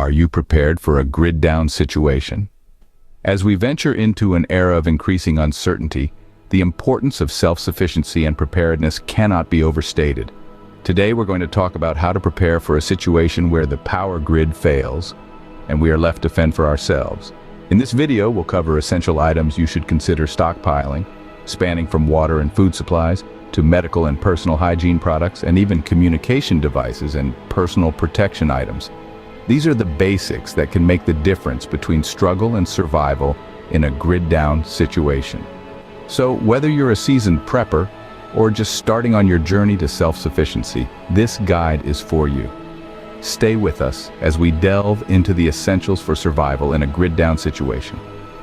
Are you prepared for a grid-down situation? As we venture into an era of increasing uncertainty, the importance of self-sufficiency and preparedness cannot be overstated. Today we're going to talk about how to prepare for a situation where the power grid fails and we are left to fend for ourselves. In this video, we'll cover essential items you should consider stockpiling, spanning from water and food supplies to medical and personal hygiene products, and even communication devices and personal protection items. These are the basics that can make the difference between struggle and survival in a grid-down situation. So whether you're a seasoned prepper or just starting on your journey to self-sufficiency, this guide is for you. Stay with us as we delve into the essentials for survival in a grid-down situation.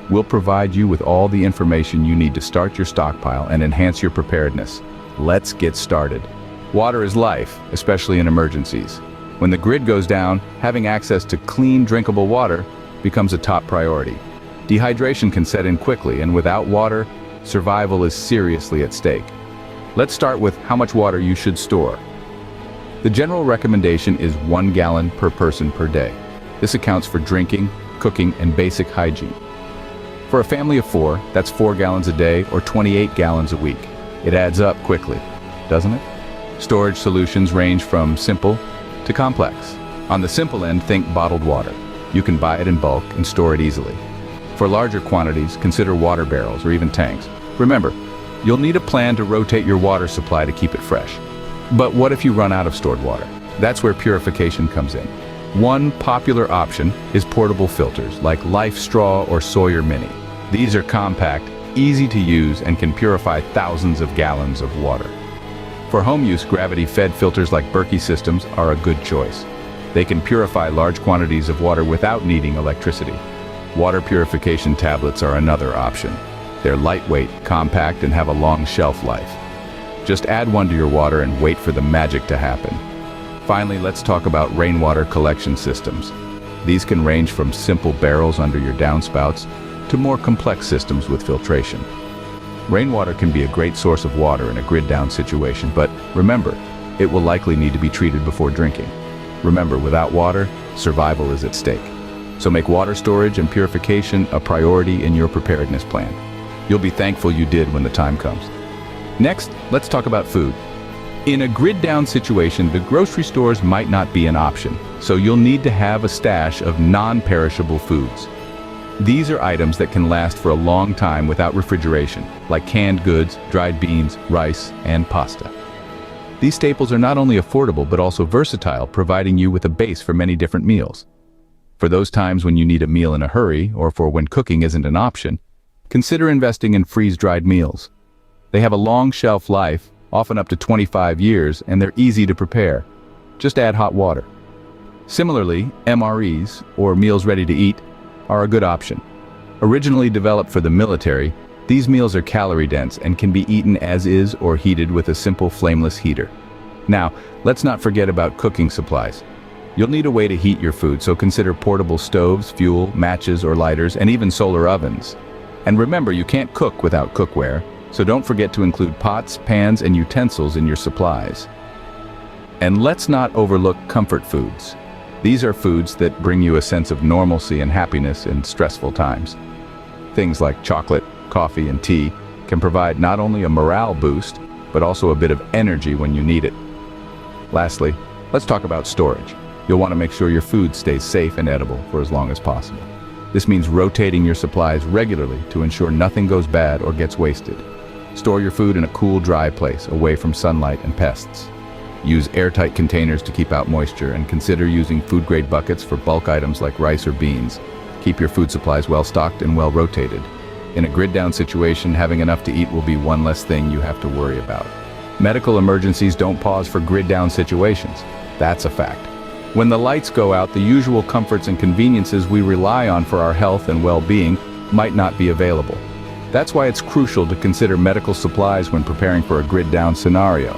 We'll provide you with all the information you need to start your stockpile and enhance your preparedness. Let's get started. Water is life, especially in emergencies. When the grid goes down, having access to clean, drinkable water becomes a top priority. Dehydration can set in quickly, and without water, survival is seriously at stake. Let's start with how much water you should store. The general recommendation is 1 gallon per person per day. This accounts for drinking, cooking, and basic hygiene. For a family of 4, that's 4 gallons a day or 28 gallons a week. It adds up quickly, doesn't it? Storage solutions range from simple to complex. On the simple end, think bottled water. You can buy it in bulk and store it easily. For larger quantities, consider water barrels or even tanks. Remember, you'll need a plan to rotate your water supply to keep it fresh. But what if you run out of stored water? That's where purification comes in. One popular option is portable filters like Life Straw or Sawyer Mini. These are compact, easy to use, and can purify thousands of gallons of water. For home use, gravity-fed filters like Berkey systems are a good choice. They can purify large quantities of water without needing electricity. Water purification tablets are another option. They're lightweight, compact, and have a long shelf life. Just add one to your water and wait for the magic to happen. Finally, let's talk about rainwater collection systems. These can range from simple barrels under your downspouts to more complex systems with filtration. Rainwater can be a great source of water in a grid-down situation, but remember, it will likely need to be treated before drinking. Remember, without water, survival is at stake. So make water storage and purification a priority in your preparedness plan. You'll be thankful you did when the time comes. Next, let's talk about food. In a grid-down situation, the grocery stores might not be an option, so you'll need to have a stash of non-perishable foods. These are items that can last for a long time without refrigeration, like canned goods, dried beans, rice, and pasta. These staples are not only affordable but also versatile, providing you with a base for many different meals. For those times when you need a meal in a hurry, or for when cooking isn't an option, consider investing in freeze-dried meals. They have a long shelf life, often up to 25 years, and they're easy to prepare. Just add hot water. Similarly, MREs, or meals ready to eat, are a good option. Originally developed for the military, these meals are calorie-dense and can be eaten as is or heated with a simple flameless heater. Now, let's not forget about cooking supplies. You'll need a way to heat your food, so consider portable stoves, fuel, matches or lighters, and even solar ovens. And remember, you can't cook without cookware, so don't forget to include pots, pans, and utensils in your supplies. And let's not overlook comfort foods. These are foods that bring you a sense of normalcy and happiness in stressful times. Things like chocolate, coffee, and tea can provide not only a morale boost, but also a bit of energy when you need it. Lastly, let's talk about storage. You'll want to make sure your food stays safe and edible for as long as possible. This means rotating your supplies regularly to ensure nothing goes bad or gets wasted. Store your food in a cool, dry place, away from sunlight and pests. Use airtight containers to keep out moisture, and consider using food-grade buckets for bulk items like rice or beans. Keep your food supplies well-stocked and well-rotated. In a grid-down situation, having enough to eat will be one less thing you have to worry about. Medical emergencies don't pause for grid-down situations. That's a fact. When the lights go out, the usual comforts and conveniences we rely on for our health and well-being might not be available. That's why it's crucial to consider medical supplies when preparing for a grid-down scenario.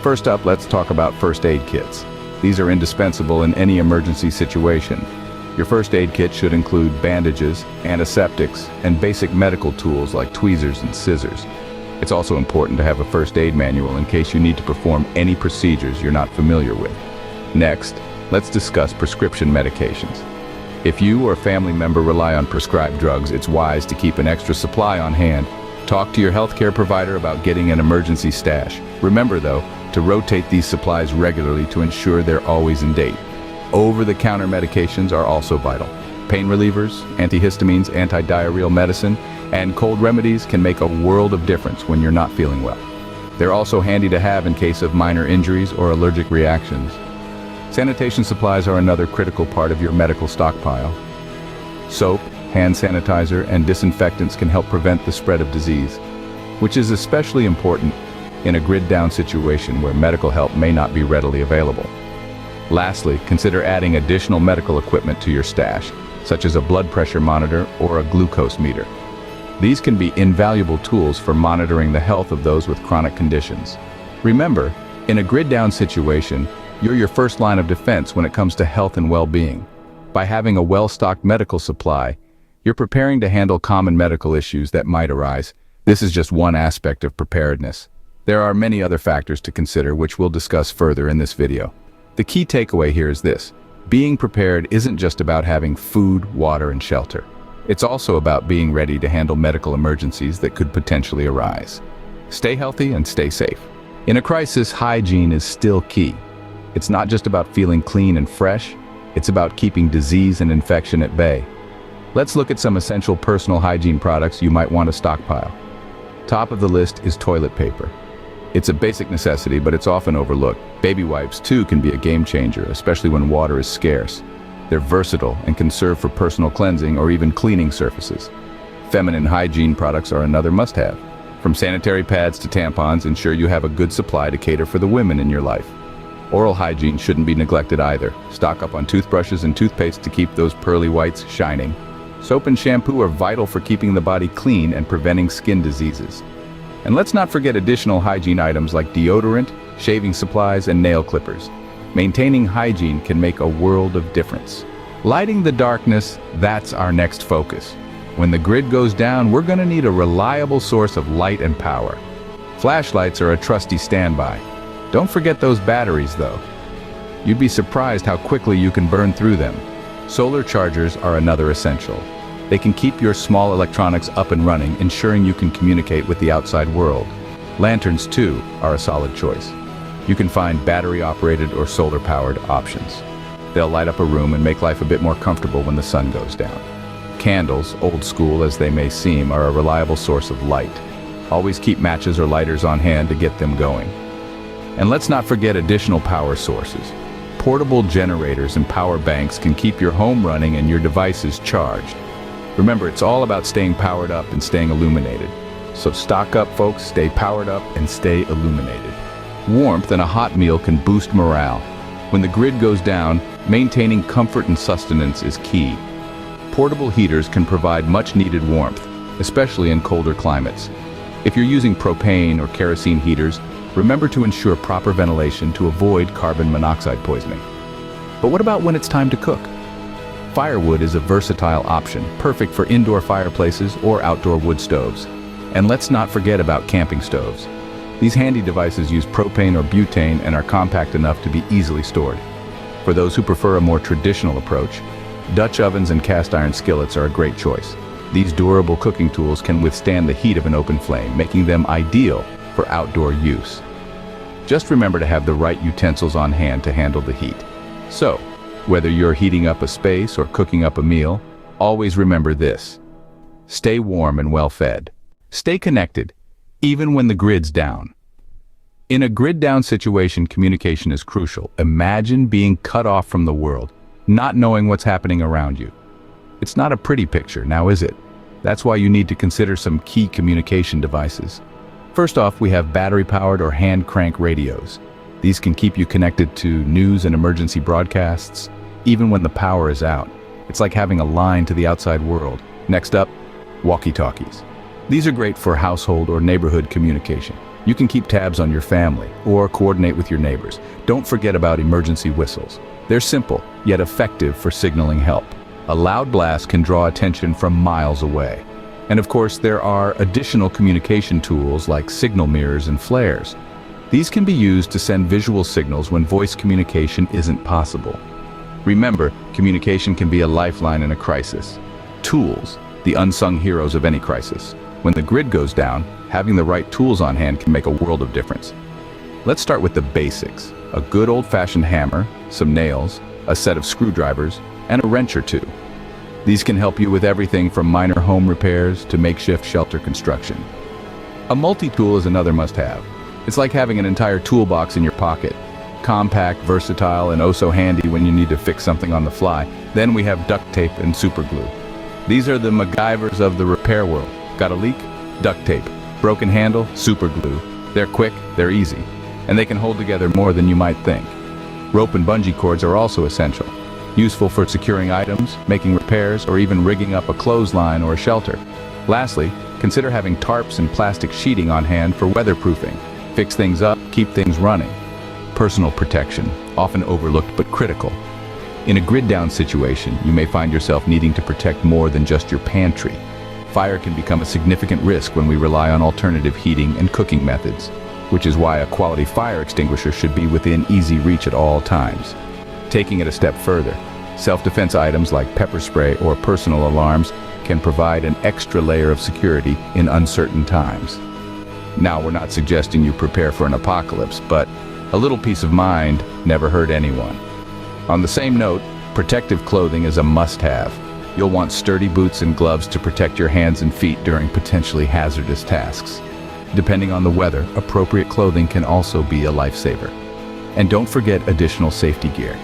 First up, let's talk about first aid kits. These are indispensable in any emergency situation. Your first aid kit should include bandages, antiseptics, and basic medical tools like tweezers and scissors. It's also important to have a first aid manual in case you need to perform any procedures you're not familiar with. Next, let's discuss prescription medications. If you or a family member rely on prescribed drugs, it's wise to keep an extra supply on hand. Talk to your healthcare provider about getting an emergency stash. Remember, though, to rotate these supplies regularly to ensure they're always in date. Over-the-counter medications are also vital. Pain relievers, antihistamines, anti-diarrheal medicine, and cold remedies can make a world of difference when you're not feeling well. They're also handy to have in case of minor injuries or allergic reactions. Sanitation supplies are another critical part of your medical stockpile. Soap, hand sanitizer, and disinfectants can help prevent the spread of disease, which is especially important in a grid-down situation where medical help may not be readily available. Lastly, consider adding additional medical equipment to your stash, such as a blood pressure monitor or a glucose meter. These can be invaluable tools for monitoring the health of those with chronic conditions. Remember, in a grid-down situation, you're your first line of defense when it comes to health and well-being. By having a well-stocked medical supply, you're preparing to handle common medical issues that might arise. This is just one aspect of preparedness. There are many other factors to consider, which we'll discuss further in this video. The key takeaway here is this: being prepared isn't just about having food, water, and shelter. It's also about being ready to handle medical emergencies that could potentially arise. Stay healthy and stay safe. In a crisis, hygiene is still key. It's not just about feeling clean and fresh, it's about keeping disease and infection at bay. Let's look at some essential personal hygiene products you might want to stockpile. Top of the list is toilet paper. It's a basic necessity, but it's often overlooked. Baby wipes, too, can be a game changer, especially when water is scarce. They're versatile and can serve for personal cleansing or even cleaning surfaces. Feminine hygiene products are another must-have. From sanitary pads to tampons, ensure you have a good supply to cater for the women in your life. Oral hygiene shouldn't be neglected either. Stock up on toothbrushes and toothpaste to keep those pearly whites shining. Soap and shampoo are vital for keeping the body clean and preventing skin diseases. And let's not forget additional hygiene items like deodorant, shaving supplies, and nail clippers. Maintaining hygiene can make a world of difference. Lighting the darkness, that's our next focus. When the grid goes down, we're going to need a reliable source of light and power. Flashlights are a trusty standby. Don't forget those batteries, though. You'd be surprised how quickly you can burn through them. Solar chargers are another essential. They can keep your small electronics up and running, ensuring you can communicate with the outside world. Lanterns, too, are a solid choice. You can find battery-operated or solar-powered options. They'll light up a room and make life a bit more comfortable when the sun goes down. Candles, old school as they may seem, are a reliable source of light. Always keep matches or lighters on hand to get them going. And let's not forget additional power sources. Portable generators and power banks can keep your home running and your devices charged. Remember, it's all about staying powered up and staying illuminated. So stock up, folks, stay powered up and stay illuminated. Warmth and a hot meal can boost morale. When the grid goes down, maintaining comfort and sustenance is key. Portable heaters can provide much-needed warmth, especially in colder climates. If you're using propane or kerosene heaters, remember to ensure proper ventilation to avoid carbon monoxide poisoning. But what about when it's time to cook? Firewood is a versatile option, perfect for indoor fireplaces or outdoor wood stoves. And let's not forget about camping stoves. These handy devices use propane or butane and are compact enough to be easily stored. For those who prefer a more traditional approach, Dutch ovens and cast iron skillets are a great choice. These durable cooking tools can withstand the heat of an open flame, making them ideal for outdoor use. Just remember to have the right utensils on hand to handle the heat. So, whether you're heating up a space or cooking up a meal, always remember this: stay warm and well-fed. Stay connected, even when the grid's down. In a grid-down situation, communication is crucial. Imagine being cut off from the world, not knowing what's happening around you. It's not a pretty picture, now is it? That's why you need to consider some key communication devices. First off, we have battery-powered or hand-crank radios. These can keep you connected to news and emergency broadcasts, even when the power is out. It's like having a line to the outside world. Next up, walkie-talkies. These are great for household or neighborhood communication. You can keep tabs on your family or coordinate with your neighbors. Don't forget about emergency whistles. They're simple, yet effective for signaling help. A loud blast can draw attention from miles away. And of course, there are additional communication tools like signal mirrors and flares. These can be used to send visual signals when voice communication isn't possible. Remember, communication can be a lifeline in a crisis. Tools, the unsung heroes of any crisis. When the grid goes down, having the right tools on hand can make a world of difference. Let's start with the basics. A good old-fashioned hammer, some nails, a set of screwdrivers, and a wrench or two. These can help you with everything from minor home repairs to makeshift shelter construction. A multi-tool is another must-have. It's like having an entire toolbox in your pocket. Compact, versatile, and oh so handy when you need to fix something on the fly. Then we have duct tape and super glue. These are the MacGyvers of the repair world. Got a leak? Duct tape. Broken handle? Super glue. They're quick, they're easy, and they can hold together more than you might think. Rope and bungee cords are also essential. Useful for securing items, making repairs, or even rigging up a clothesline or a shelter. Lastly, consider having tarps and plastic sheeting on hand for weatherproofing. Fix things up, keep things running. Personal protection, often overlooked but critical. In a grid-down situation, you may find yourself needing to protect more than just your pantry. Fire can become a significant risk when we rely on alternative heating and cooking methods, which is why a quality fire extinguisher should be within easy reach at all times. Taking it a step further, self-defense items like pepper spray or personal alarms can provide an extra layer of security in uncertain times. Now, we're not suggesting you prepare for an apocalypse, but a little peace of mind never hurt anyone. On the same note, protective clothing is a must-have. You'll want sturdy boots and gloves to protect your hands and feet during potentially hazardous tasks. Depending on the weather, appropriate clothing can also be a lifesaver. And don't forget additional safety gear.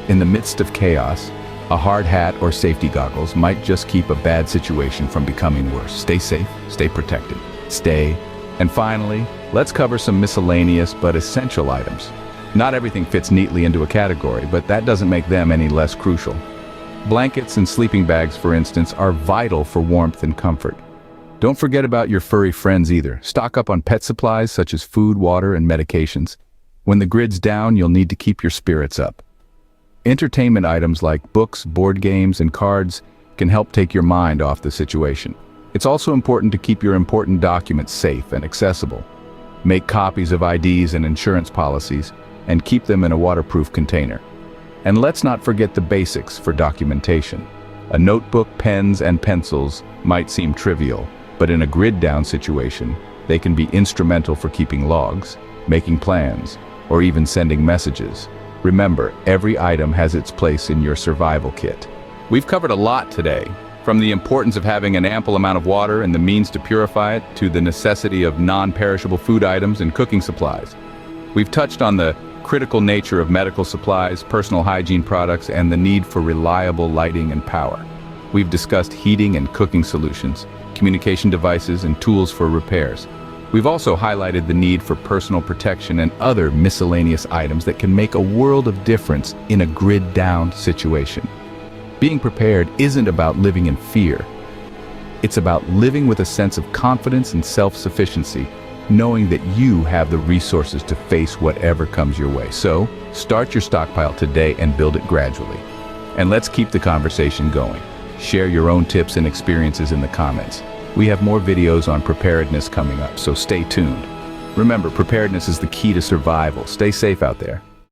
In the midst of chaos, a hard hat or safety goggles might just keep a bad situation from becoming worse. Stay safe, stay protected, And finally, let's cover some miscellaneous but essential items. Not everything fits neatly into a category, but that doesn't make them any less crucial. Blankets and sleeping bags, for instance, are vital for warmth and comfort. Don't forget about your furry friends either. Stock up on pet supplies such as food, water, and medications. When the grid's down, you'll need to keep your spirits up. Entertainment items like books, board games, and cards can help take your mind off the situation. It's also important to keep your important documents safe and accessible. Make copies of IDs and insurance policies, and keep them in a waterproof container. And let's not forget the basics for documentation. A notebook, pens, and pencils might seem trivial, but in a grid-down situation, they can be instrumental for keeping logs, making plans, or even sending messages. Remember, every item has its place in your survival kit. We've covered a lot today, from the importance of having an ample amount of water and the means to purify it, to the necessity of non-perishable food items and cooking supplies. We've touched on the critical nature of medical supplies, personal hygiene products, and the need for reliable lighting and power. We've discussed heating and cooking solutions, communication devices, and tools for repairs. We've also highlighted the need for personal protection and other miscellaneous items that can make a world of difference in a grid-down situation. Being prepared isn't about living in fear. It's about living with a sense of confidence and self-sufficiency, knowing that you have the resources to face whatever comes your way. So, start your stockpile today and build it gradually. And let's keep the conversation going. Share your own tips and experiences in the comments. We have more videos on preparedness coming up, so stay tuned. Remember, preparedness is the key to survival. Stay safe out there.